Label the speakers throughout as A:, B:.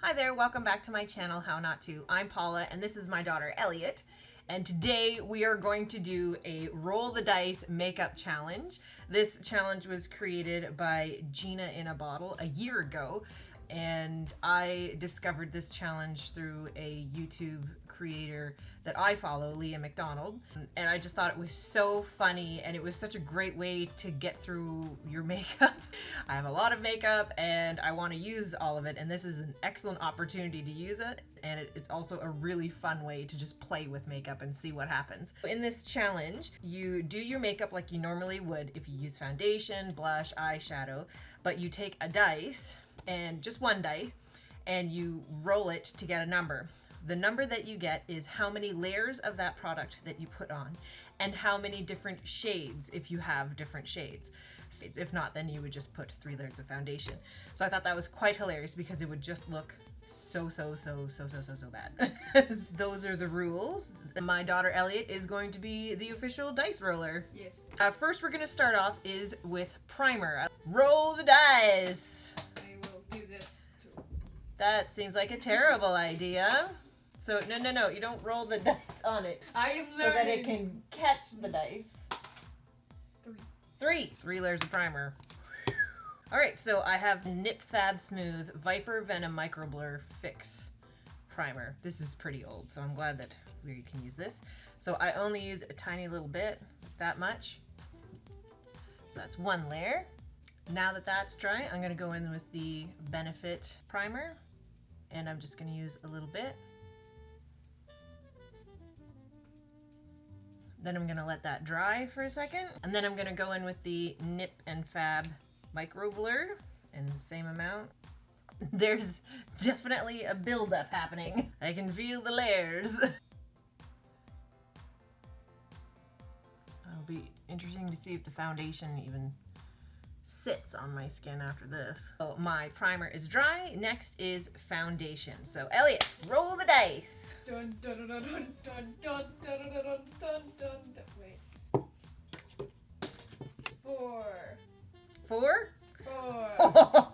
A: Hi there, welcome back to my channel, How Not To. I'm Paula and this is my daughter Elliot. And today we are going to do a roll the dice makeup challenge. This challenge was created by Gina in a Bottle a year ago. And I discovered this challenge through a YouTube creator that I follow, Leah McDonald. And I just thought it was so funny and it was such a great way to get through your makeup. I have a lot of makeup and I want to use all of it, and this is an excellent opportunity to use it. And it's also a really fun way to just play with makeup and see what happens. In this challenge, you do your makeup like you normally would if you use foundation, blush, eyeshadow, but you take a dice, and just one dice, and you roll it to get a number. The number that you get is how many layers of that product that you put on and how many different shades if you have different shades. If not, then you would just put 3 layers of foundation. So I thought that was quite hilarious because it would just look so bad. Those are the rules. My daughter Elliot is going to be the official dice roller.
B: Yes.
A: First we're going to start off is with primer. Roll the dice.
B: I will do this too.
A: That seems like a terrible idea. So no, you don't roll the dice on it.
B: I am learning.
A: So that it can catch the dice.
B: 3.
A: 3 layers of primer. Alright, so I have Nip Fab Smooth Viper Venom Micro Blur Fix primer. This is pretty old, so I'm glad that we can use this. So I only use a tiny little bit, that much. So that's 1 layer. Now that that's dry, I'm going to go in with the Benefit primer, and I'm just going to use a little bit. Then I'm going to let that dry for a second, and then I'm going to go in with the Nip and Fab Micro Blur in the same amount. There's definitely a buildup happening. I can feel the layers. It'll be interesting to see if the foundation even sits on my skin after this. So my primer is dry. Next is foundation. So Elliot, roll the dice.
B: Dun dun dun dun dun dun dun dun dun dun dun. Wait. 4.
A: 4?
B: 4.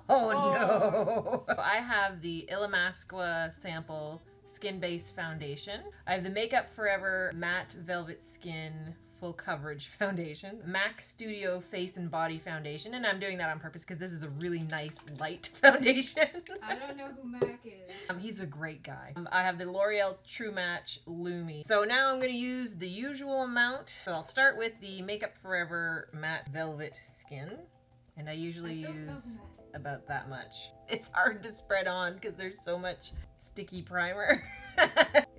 A: Oh no! I have the Illamasqua sample skin-based foundation. I have the Makeup Forever Matte Velvet Skin Full Coverage Foundation, MAC Studio Face and Body Foundation, and I'm doing that on purpose because this is a really nice light foundation.
B: I don't know who Mac is.
A: He's a great guy. I have the L'Oreal True Match Lumi. So now I'm going to use the usual amount. So I'll start with the Makeup Forever Matte Velvet Skin, and I usually use about that much. It's hard to spread on because there's so much sticky primer.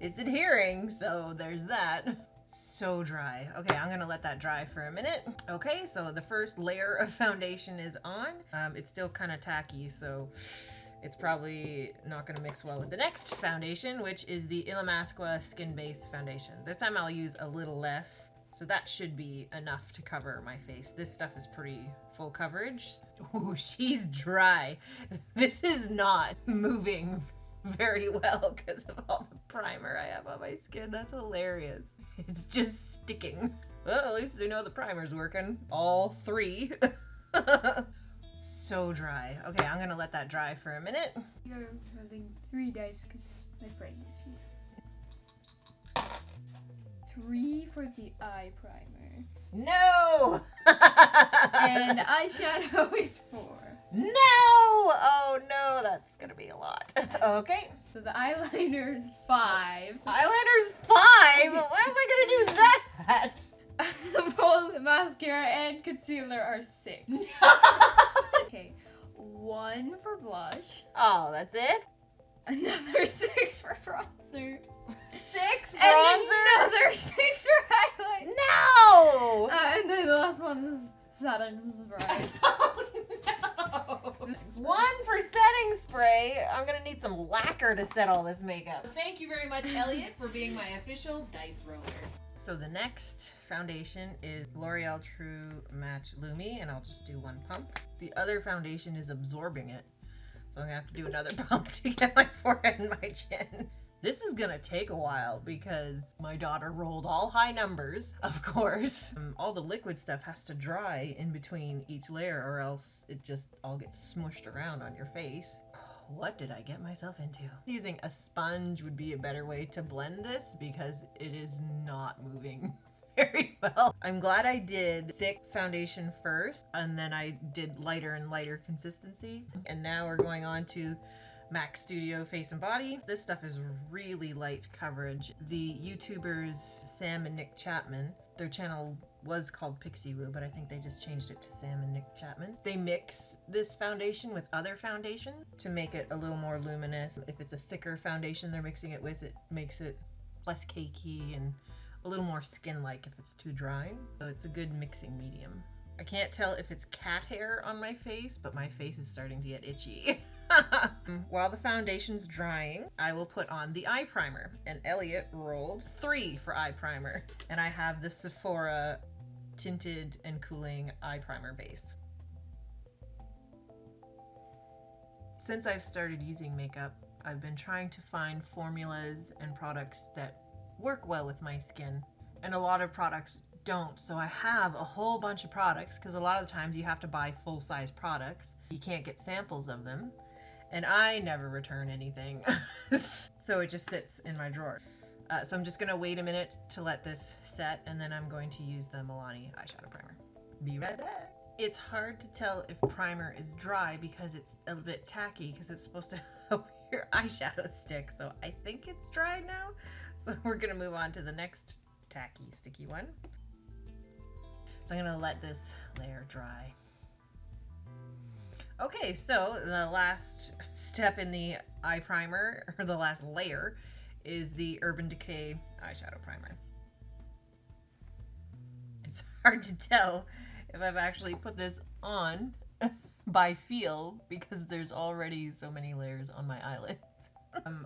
A: It's adhering, so there's that. So dry. Okay, I'm gonna let that dry for a minute. Okay, so the first layer of foundation is on. It's still kind of tacky, so it's probably not gonna mix well with the next foundation, which is the Illamasqua Skin Base Foundation. This time I'll use a little less, so that should be enough to cover my face. This stuff is pretty full coverage. Ooh, she's dry. This is not moving very well because of all the primer I have on my skin. That's hilarious. It's just sticking. Well, at least we know the primer's working. All 3. So dry. Okay, I'm gonna let that dry for a minute.
B: You're having 3 dice because my friend is here. 3 for the eye primer.
A: No!
B: And eyeshadow is 4.
A: No! Oh no, that's gonna be a lot. Okay.
B: So the eyeliner is 5.
A: Eyeliner's 5? Why am I gonna do that?
B: Both mascara and concealer are 6. Okay, 1 for blush.
A: Oh, that's it?
B: Another 6 for bronzer.
A: 6
B: And
A: bronzer?
B: another 6 for highlight.
A: No!
B: And then the last one is setting spray.
A: Oh no! 1 for setting spray. I'm gonna need some lacquer to set all this makeup. Thank you very much, Elliot, for being my official dice roller. So the next foundation is L'Oreal True Match Lumi, and I'll just do 1 pump. The other foundation is absorbing it, so I'm gonna have to do another pump to get my forehead and my chin. This is gonna take a while because my daughter rolled all high numbers, of course. All the liquid stuff has to dry in between each layer or else it just all gets smushed around on your face. Oh, what did I get myself into? Using a sponge would be a better way to blend this because it is not moving very well. I'm glad I did thick foundation first and then I did lighter and lighter consistency. And now we're going on to MAC Studio Face and Body. This stuff is really light coverage. The YouTubers Sam and Nick Chapman, their channel was called Pixie but I think they just changed it to Sam and Nick Chapman. They mix this foundation with other foundation to make it a little more luminous. If it's a thicker foundation they're mixing it with, it makes it less cakey and a little more skin-like if it's too dry. So it's a good mixing medium. I can't tell if it's cat hair on my face, but my face is starting to get itchy. While the foundation's drying, I will put on the eye primer. And Elliot rolled 3 for eye primer. And I have the Sephora Tinted and Cooling Eye Primer base. Since I've started using makeup, I've been trying to find formulas and products that work well with my skin. And a lot of products don't. So I have a whole bunch of products because a lot of the times you have to buy full-size products. You can't get samples of them. And I never return anything. So it just sits in my drawer. So I'm just going to wait a minute to let this set, and then I'm going to use the Milani eyeshadow primer. Be right back. It's hard to tell if primer is dry because it's a bit tacky because it's supposed to help your eyeshadow stick. So I think it's dry now. So we're going to move on to the next tacky, sticky one. So I'm going to let this layer dry. Okay, so the last step in the eye primer, or the last layer, is the Urban Decay eyeshadow primer. It's hard to tell if I've actually put this on by feel because there's already so many layers on my eyelids.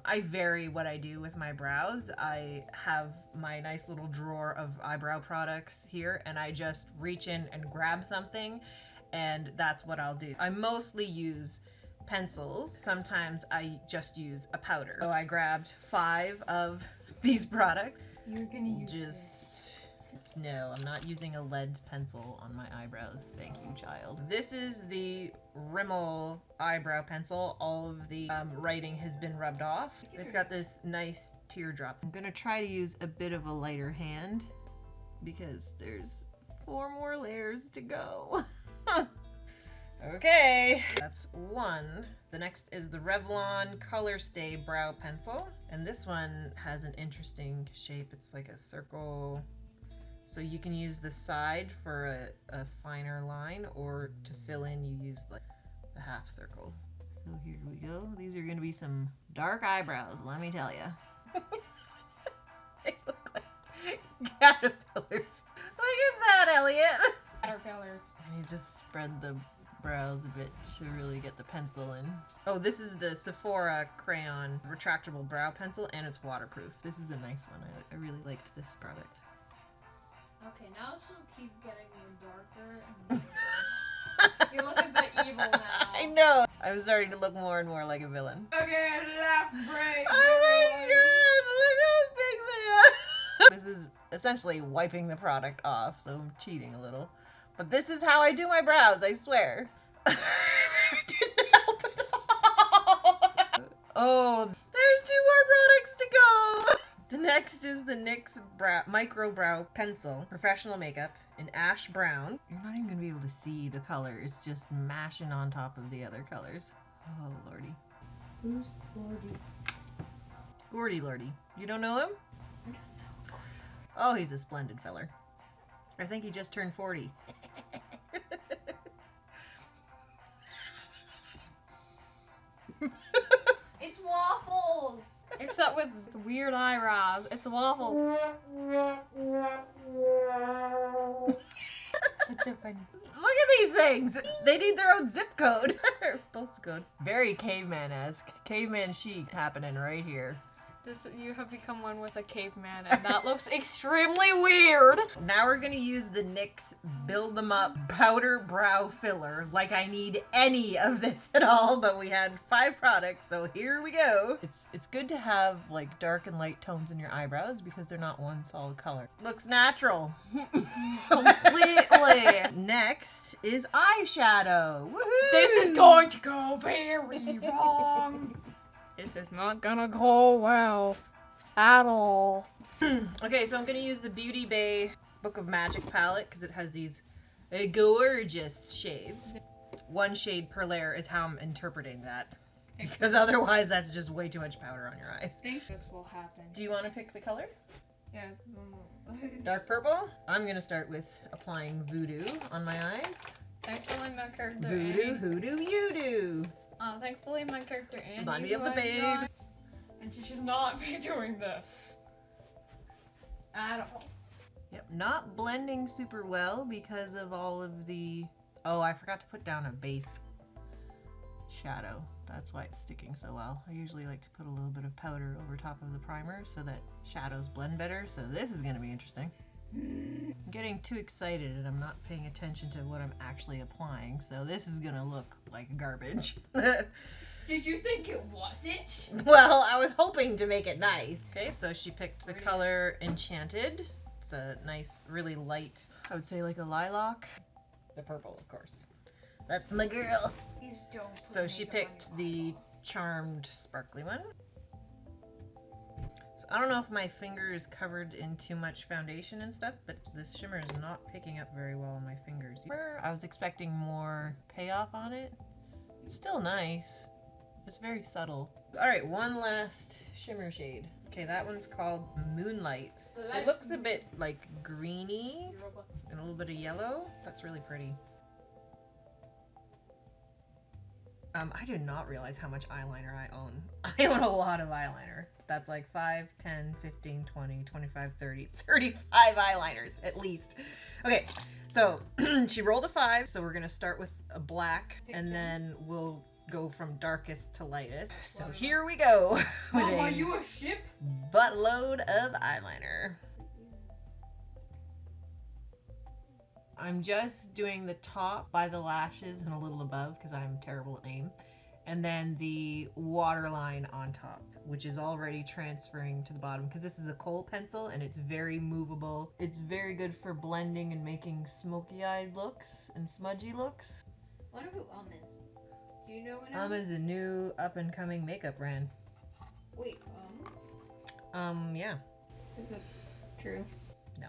A: I vary what I do with my brows. I have my nice little drawer of eyebrow products here, and I just reach in and grab something, and that's what I'll do. I mostly use pencils. Sometimes I just use a powder. So I grabbed 5 of these products.
B: You're gonna use
A: this. No, I'm not using a lead pencil on my eyebrows. Thank you, child. This is the Rimmel eyebrow pencil. All of the writing has been rubbed off. It's got this nice teardrop. I'm gonna try to use a bit of a lighter hand because there's 4 more layers to go. Okay, that's 1. The next is the Revlon Colorstay brow pencil. And this one has an interesting shape. It's like a circle. So you can use the side for a finer line, or to fill in you use like the half circle. So here we go. These are gonna be some dark eyebrows, let me tell you. They look like caterpillars. Look at that, Elliot.
B: caterpillars.
A: And you just spread the brows a bit to really get the pencil in. Oh, this is the Sephora Crayon Retractable Brow Pencil, and it's waterproof. This is a nice one. I really liked this product.
B: Okay, now let's just keep getting darker and darker. You look a bit evil now.
A: I know. I'm starting to look more and more like a villain.
B: Okay, left break.
A: Oh my god, look how big they are. This is essentially wiping the product off, so I'm cheating a little. But this is how I do my brows, I swear. Didn't help at all. Oh, there's 2 more products to go. The next is the NYX Micro Brow Pencil, Professional Makeup in Ash Brown. You're not even going to be able to see the colors, just mashing on top of the other colors. Oh, lordy.
B: Who's Lordy?
A: Gordy Lordy. You don't know him?
B: I don't know.
A: Oh, he's a splendid feller. I think he just turned 40.
B: It's waffles! Except with weird eyebrows. It's waffles. That's so funny.
A: Look at these things! They need their own zip code. Postal code. Very caveman-esque. Caveman chic happening right here.
B: You have become one with a caveman, and that looks extremely weird.
A: Now we're gonna use the NYX Build Them Up Powder Brow Filler. Like I need any of this at all, but we had 5 products, so here we go. It's good to have like dark and light tones in your eyebrows because they're not one solid color. Looks natural.
B: Completely.
A: Next is eyeshadow. Woohoo!
B: This is going to go very wrong. This is not gonna go well at all.
A: Okay, so I'm gonna use the Beauty Bay Book of Magic palette because it has these gorgeous shades. 1 shade per layer is how I'm interpreting that. Because otherwise that's just way too much powder on your eyes.
B: I think this will happen.
A: Do you want to pick the color?
B: Yeah.
A: Dark purple? I'm gonna start with applying Voodoo on my eyes.
B: Thankfully my character
A: Voodoo, hoodoo, you do.
B: Thankfully my character Annie,
A: Remind me of the babe.
B: And she should not be doing this. At all.
A: Yep, not blending super well because of all of the... Oh, I forgot to put down a base shadow. That's why it's sticking so well. I usually like to put a little bit of powder over top of the primer so that shadows blend better. So this is going to be interesting. I'm getting too excited and I'm not paying attention to what I'm actually applying. So this is going to look like garbage.
B: Did you think it wasn't?
A: Well, I was hoping to make it nice. Okay, so she picked the color Enchanted. It's a nice, really light, I would say like a lilac. The purple, of course. That's my girl.
B: Please don't.
A: So she picked the Charmed sparkly one. So I don't know if my finger is covered in too much foundation and stuff, but this shimmer is not picking up very well on my fingers. I was expecting more payoff on it. It's still nice. It's very subtle. All right, one last shimmer shade. Okay, that one's called Moonlight. It looks a bit like greeny and a little bit of yellow. That's really pretty. I did not realize how much eyeliner I own. I own a lot of eyeliner. That's like 5, 10, 15, 20, 25, 30, 35 eyeliners at least. Okay, so she rolled a 5, so we're gonna start with a black and then we'll go from darkest to lightest. So here we go with
B: are you a ship?
A: buttload of eyeliner. I'm just doing the top by the lashes and a little above because I'm terrible at aim. And then the waterline on top, which is already transferring to the bottom because this is a kohl pencil and it's very movable. It's very good for blending and making smoky-eyed looks and smudgy looks.
B: I wonder who is. Do you know what
A: is a new up-and-coming makeup brand.
B: Wait,
A: Yeah.
B: Is it true?
A: No.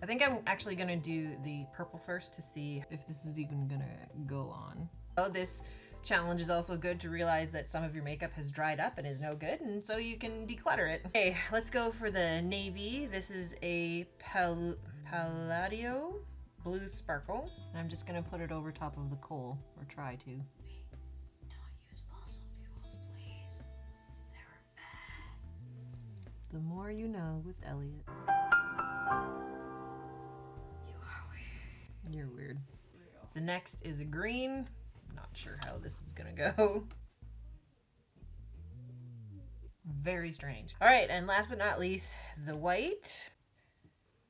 A: I think I'm actually gonna do the purple first to see if this is even gonna go on. Oh, this challenge is also good to realize that some of your makeup has dried up and is no good, and so you can declutter it. Okay, let's go for the navy. This is a Palladio Blue Sparkle. And I'm just gonna put it over top of the kohl, or try to.
B: Don't use fossil fuels, please. They're bad.
A: The more you know with Elliot.
B: You are weird.
A: You're weird. The next is a green. Not sure how this is gonna go. Very strange. All right, and last but not least, the white.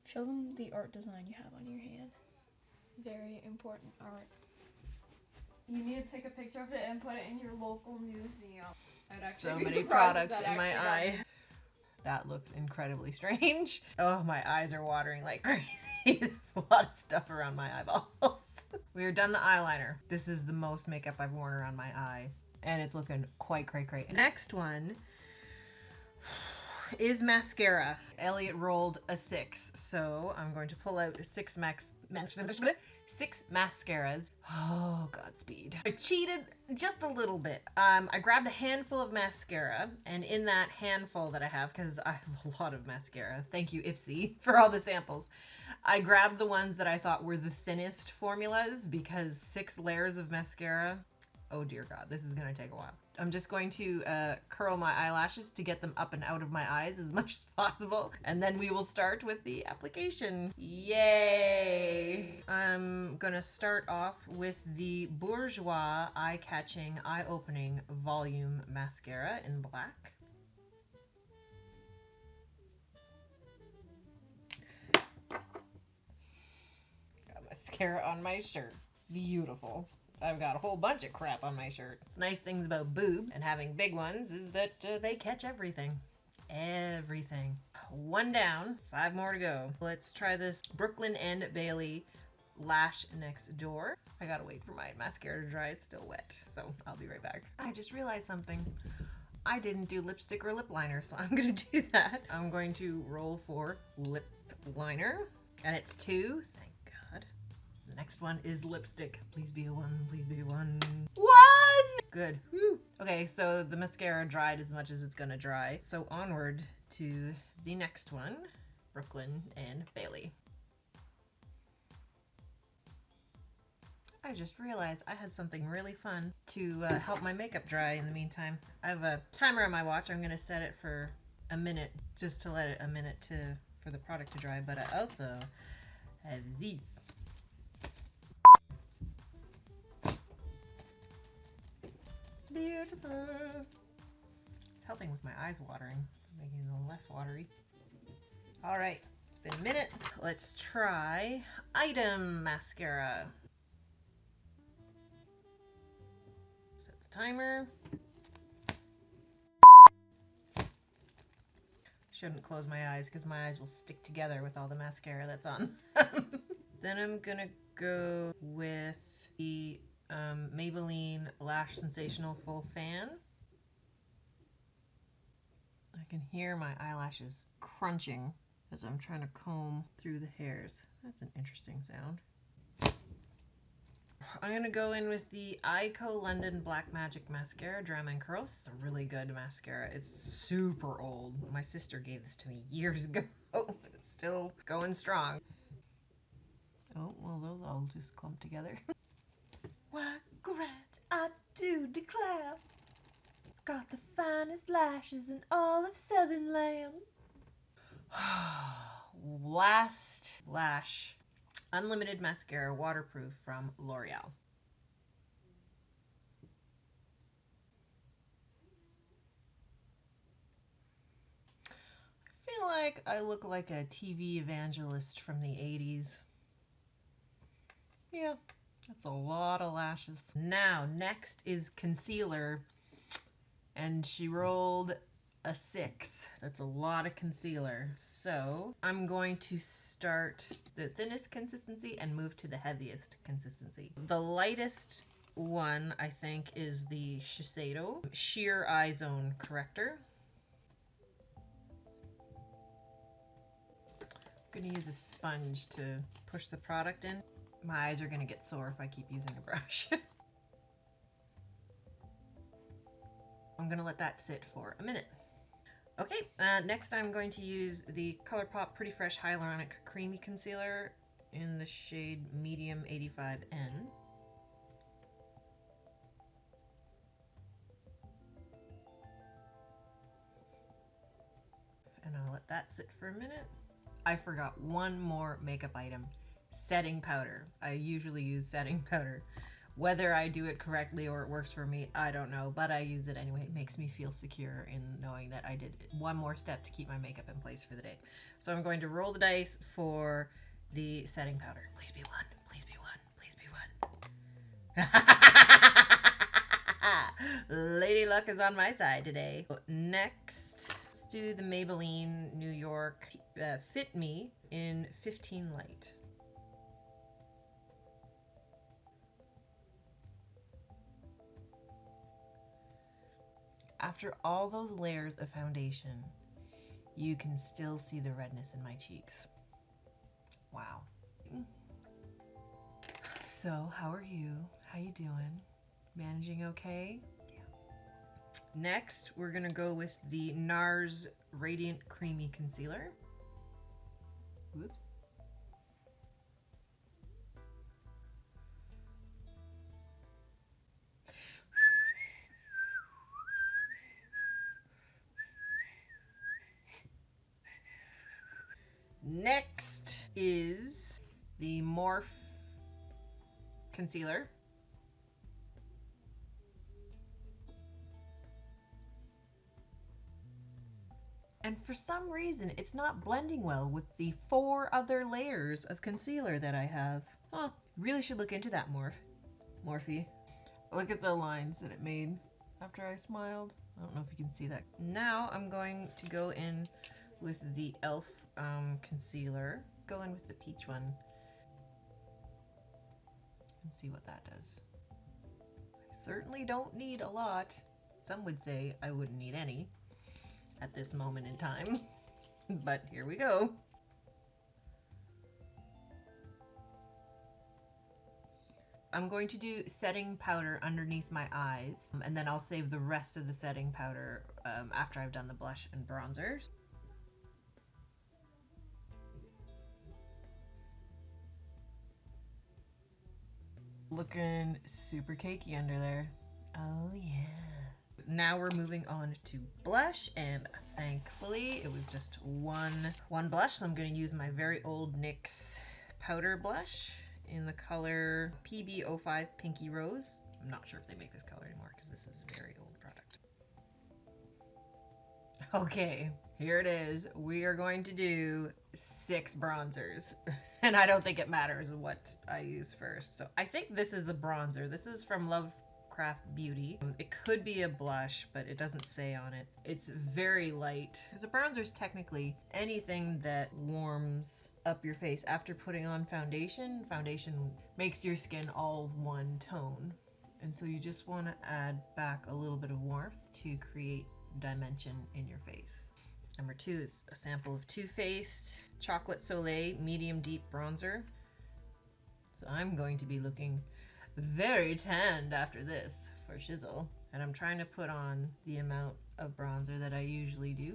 B: Show them the art design you have on your hand. Very important art. You need to take a picture of it and put it in your local museum.
A: So many products in my eye. That looks incredibly strange. Oh, my eyes are watering like crazy. There's a lot of stuff around my eyeballs. We are done the eyeliner. This is the most makeup I've worn around my eye. And it's looking quite cray-cray. Next one is mascara. Elliot rolled a 6, so I'm going to pull out 6 mascaras. Oh, Godspeed. I cheated just a little bit. I grabbed a handful of mascara, and in that handful that I have, because I have a lot of mascara, thank you Ipsy for all the samples, I grabbed the ones that I thought were the thinnest formulas, because 6 layers of mascara, oh dear God, this is gonna take a while. I'm just going to curl my eyelashes to get them up and out of my eyes as much as possible. And then we will start with the application. Yay! I'm gonna start off with the Bourjois Eye Catching, Eye Opening Volume Mascara in black. mascara on my shirt. Beautiful. I've got a whole bunch of crap on my shirt. Nice things about boobs and having big ones is that they catch everything. Everything. 1 down, 5 more to go. Let's try this Brooklyn and Bailey Lash Next Door. I gotta wait for my mascara to dry. It's still wet, so I'll be right back. I just realized something. I didn't do lipstick or lip liner, so I'm gonna do that. I'm going to roll for lip liner, and it's 2. Thank God. The next one is lipstick. Please be a 1. Please be a 1. 1! Good. Woo. Okay, so the mascara dried as much as it's gonna dry. So onward to the next one, Brooklyn and Bailey. I just realized I had something really fun to help my makeup dry in the meantime. I have a timer on my watch. I'm gonna set it for a minute, just to let it a minute for the product to dry, but I also have these. Beautiful. It's helping with my eyes watering, making them a little less watery. All right, it's been a minute. Let's try Item Mascara. Set the timer. Shouldn't close my eyes because my eyes will stick together with all the mascara that's on. Then I'm gonna go with the Maybelline Lash Sensational Full Fan. I can hear my eyelashes crunching as I'm trying to comb through the hairs. That's an interesting sound. I'm gonna go in with the Eyeko London Black Magic Mascara Drama and Curls. It's a really good mascara. It's super old. My sister gave this to me years ago. It's still going strong. Oh, well, those all just clump together. Why, grant I do declare, got the finest lashes in all of Southern land. Last lash, Unlimited Mascara Waterproof from L'Oreal. I feel like I look like a TV evangelist from the 80s. Yeah. That's a lot of lashes. Now, next is concealer, and she rolled a 6. That's a lot of concealer. So I'm going to start the thinnest consistency and move to the heaviest consistency. The lightest one, I think, is the Shiseido Sheer Eye Zone Corrector. I'm gonna use a sponge to push the product in. My eyes are gonna get sore if I keep using a brush. I'm gonna let that sit for a minute. Okay, next I'm going to use the ColourPop Pretty Fresh Hyaluronic Creamy Concealer in the shade Medium 85N. And I'll let that sit for a minute. I forgot one more makeup item. Setting powder. I usually use setting powder. Whether I do it correctly or it works for me, I don't know, but I use it anyway. It makes me feel secure in knowing that I did one more step to keep my makeup in place for the day. So I'm going to roll the dice for the setting powder. Please be 1. Please be 1. Please be 1. Lady Luck is on my side today. Next, let's do the Maybelline New York Fit Me in 15 Light. After all those layers of foundation, you can still see the redness in my cheeks. Wow. So, how are you? How you doing? Managing okay? Yeah. Next, we're gonna go with the Nars Radiant Creamy Concealer. Whoops. Next is the Morphe Concealer. And for some reason, it's not blending well with the 4 other layers of concealer that I have. Huh. Really should look into that Morphe. Look at the lines that it made after I smiled. I don't know if you can see that. Now I'm going to go in with the e.l.f. Concealer. Go in with the peach one and see what that does. I certainly don't need a lot. Some would say I wouldn't need any at this moment in time, but here we go. I'm going to do setting powder underneath my eyes, and then I'll save the rest of the setting powder after I've done the blush and bronzers. Looking super cakey under there. Oh yeah. Now we're moving on to blush, and thankfully it was just one blush, so I'm going to use my very old NYX powder blush in the color PB05 Pinky Rose. I'm not sure if they make this color anymore because this is a very old product. Okay, here it is. We are going to do 6 bronzers. And I don't think it matters what I use first. So I think this is a bronzer. This is from Lovecraft Beauty. It could be a blush, but it doesn't say on it. It's very light. Because a bronzer is technically anything that warms up your face after putting on foundation. Foundation makes your skin all one tone. And so you just want to add back a little bit of warmth to create dimension in your face. Number 2 is a sample of Too Faced Chocolate Soleil Medium Deep Bronzer. So I'm going to be looking very tanned after this for shizzle. And I'm trying to put on the amount of bronzer that I usually do.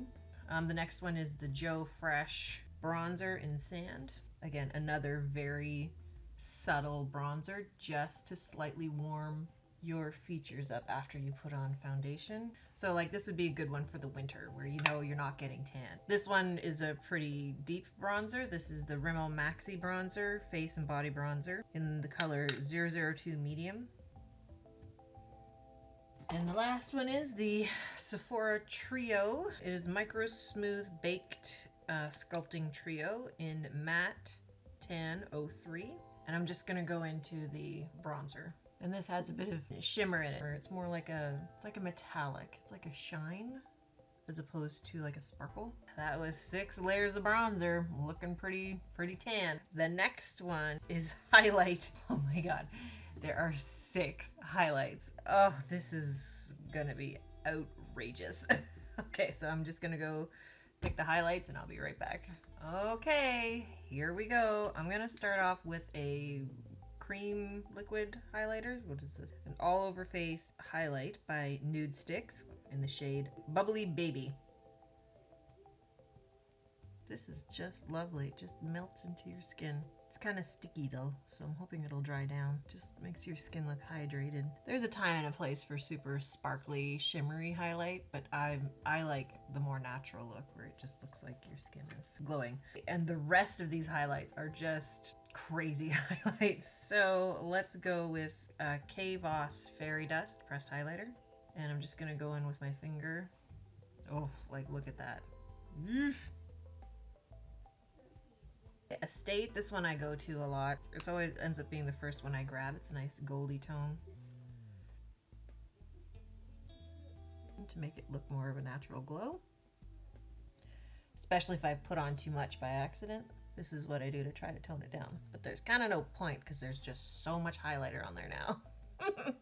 A: The next one is the Joe Fresh Bronzer in Sand. Again, another very subtle bronzer just to slightly warm your features up after you put on foundation. So like this would be a good one for the winter where you know you're not getting tan. This one is a pretty deep bronzer. This is the Rimmel Maxi Bronzer Face and Body Bronzer in the color 002 Medium. And the last one is the Sephora Trio. It is Micro Smooth Baked Sculpting Trio in Matte Tan 03. And I'm just gonna go into the bronzer. And this has a bit of shimmer in it, where it's more like it's like a metallic. It's like a shine as opposed to like a sparkle. That was 6 layers of bronzer, looking pretty tan. The next one is highlight. Oh my God, there are 6 highlights. Oh, this is gonna be outrageous. Okay, so I'm just gonna go pick the highlights and I'll be right back. Okay, here we go. I'm gonna start off with a cream liquid highlighter. What is this? An all over face highlight by Nude Sticks in the shade Bubbly Baby. This is just lovely. It just melts into your skin. It's kind of sticky though, so I'm hoping it'll dry down. Just makes your skin look hydrated. There's a time and a place for super sparkly, shimmery highlight, but I like the more natural look where it just looks like your skin is glowing. And the rest of these highlights are just crazy highlights. So let's go with K. Voss Fairy Dust Pressed Highlighter. And I'm just gonna go in with my finger. Oh, like look at that. Estate, this one I go to a lot. It's always ends up being the first one I grab. It's a nice goldy tone to make it look more of a natural glow. Especially if I've put on too much by accident. This is what I do to try to tone it down. But there's kind of no point because there's just so much highlighter on there now.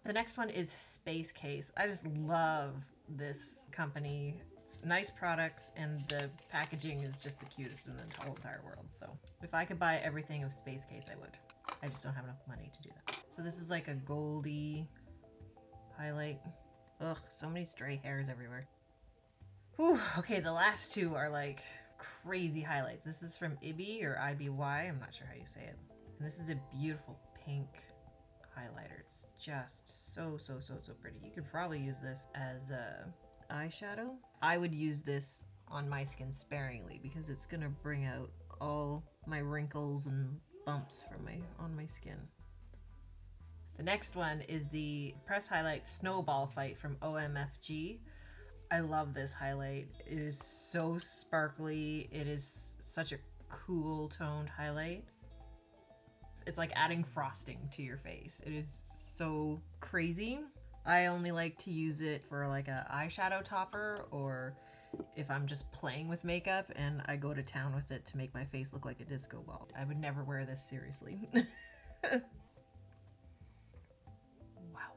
A: The next one is Space Case. I just love this company. It's nice products and the packaging is just the cutest in the whole entire world. So if I could buy everything of Space Case, I would. I just don't have enough money to do that. So this is like a goldy highlight. Ugh, so many stray hairs everywhere. Whew, okay, the last 2 are like crazy highlights. This is from Ibi or IBY, I'm not sure how you say it. And this is a beautiful pink highlighter. It's just so pretty. You could probably use this as a eyeshadow. I would use this on my skin sparingly because it's gonna bring out all my wrinkles and bumps from on my skin. The next one is the Press Highlight Snowball Fight from OMFG. I love this highlight. It is so sparkly. It is such a cool toned highlight. It's like adding frosting to your face. It is so crazy. I only like to use it for like a eyeshadow topper, or if I'm just playing with makeup and I go to town with it to make my face look like a disco ball. I would never wear this seriously. Wow.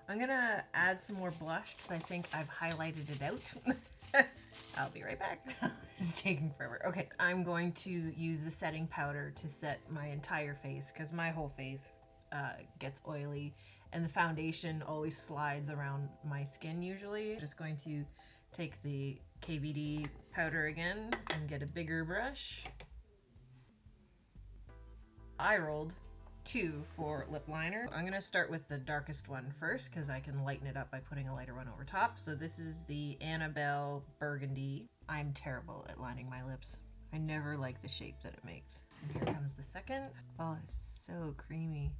A: I'm gonna add some more blush because I think I've highlighted it out. I'll be right back. This is taking forever. Okay, I'm going to use the setting powder to set my entire face because my whole face gets oily and the foundation always slides around my skin usually. Just going to take the KVD powder again and get a bigger brush. I rolled 2 for lip liner. I'm gonna start with the darkest one first because I can lighten it up by putting a lighter one over top. So this is the Annabelle Burgundy. I'm terrible at lining my lips. I never like the shape that it makes. And here comes the second. Oh, it's so creamy.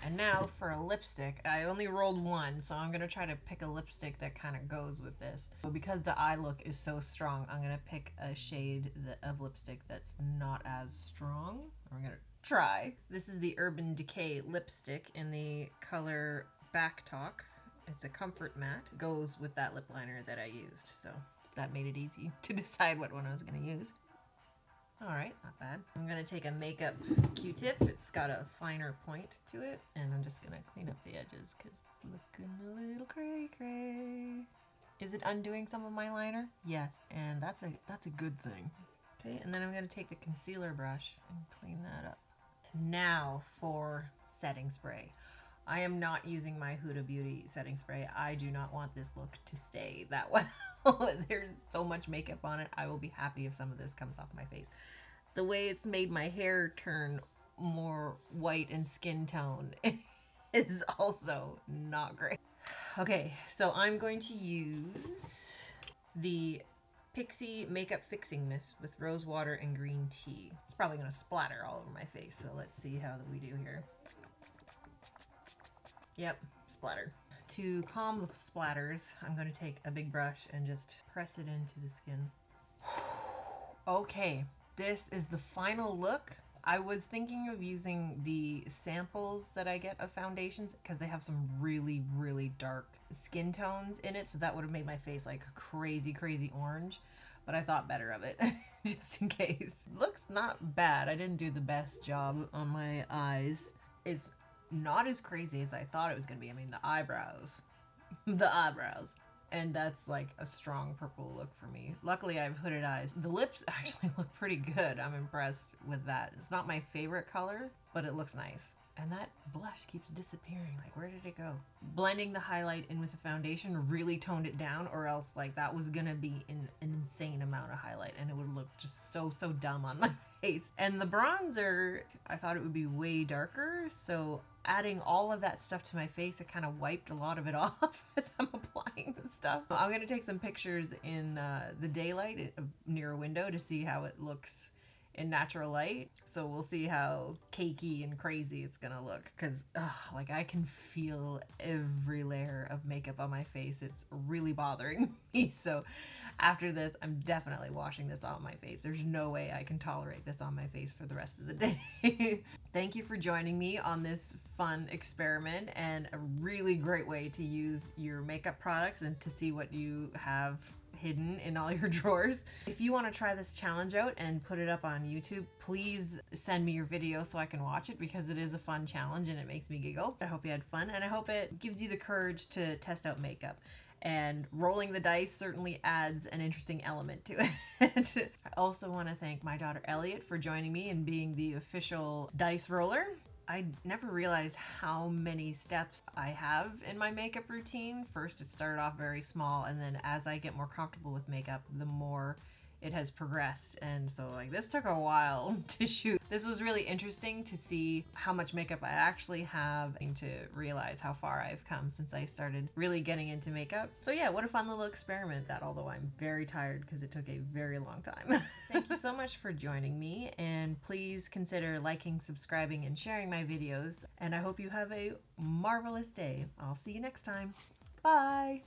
A: And now for a lipstick. I only rolled 1, so I'm gonna try to pick a lipstick that kind of goes with this. But because the eye look is so strong, I'm gonna pick a shade of lipstick that's not as strong. I'm gonna try. This is the Urban Decay lipstick in the color Back Talk. It's a comfort matte. It goes with that lip liner that I used, so that made it easy to decide what one I was gonna use. Alright, not bad. I'm gonna take a makeup Q-tip. It's got a finer point to it, and I'm just gonna clean up the edges because it's looking a little cray-cray. Is it undoing some of my liner? Yes, and that's a good thing. Okay, and then I'm gonna take the concealer brush and clean that up. Now for setting spray. I am not using my Huda Beauty setting spray. I do not want this look to stay that well. There's so much makeup on it. I will be happy if some of this comes off my face. The way it's made my hair turn more white and skin tone is also not great. Okay, so I'm going to use the Pixie Makeup Fixing Mist with rose water and green tea. It's probably going to splatter all over my face, so let's see how we do here. Yep, splatter. To calm the splatters, I'm going to take a big brush and just press it into the skin. Okay, this is the final look. I was thinking of using the samples that I get of foundations because they have some really, really dark skin tones in it, so that would have made my face like crazy, crazy orange, but I thought better of it just in case. Looks not bad. I didn't do the best job on my eyes. It's not as crazy as I thought it was going to be. I mean, the eyebrows. And that's like a strong purple look for me. Luckily, I have hooded eyes. The lips actually look pretty good. I'm impressed with that. It's not my favorite color, but it looks nice. And that blush keeps disappearing. Like, where did it go? Blending the highlight in with the foundation really toned it down, or else like that was gonna be an insane amount of highlight and it would look just so dumb on my face. And the bronzer, I thought it would be way darker, so adding all of that stuff to my face, it kind of wiped a lot of it off as I'm applying the stuff. I'm gonna take some pictures in the daylight near a window to see how it looks in natural light, so we'll see how cakey and crazy it's gonna look, because like I can feel every layer of makeup on my face. It's really bothering me, so after this I'm definitely washing this off my face. There's no way I can tolerate this on my face for the rest of the day. Thank you for joining me on this fun experiment and a really great way to use your makeup products and to see what you have hidden in all your drawers. If you want to try this challenge out and put it up on YouTube, please send me your video so I can watch it, because it is a fun challenge and it makes me giggle. I hope you had fun, and I hope it gives you the courage to test out makeup. And rolling the dice certainly adds an interesting element to it. I also want to thank my daughter Elliot for joining me and being the official dice roller. I never realized how many steps I have in my makeup routine. First, it started off very small, and then as I get more comfortable with makeup, the more it has progressed. And so like this took a while to shoot. This was really interesting to see how much makeup I actually have and to realize how far I've come since I started really getting into makeup. So yeah, what a fun little experiment that, although I'm very tired because it took a very long time. Thank you so much for joining me, and please consider liking, subscribing, and sharing my videos. And I hope you have a marvelous day. I'll see you next time. Bye!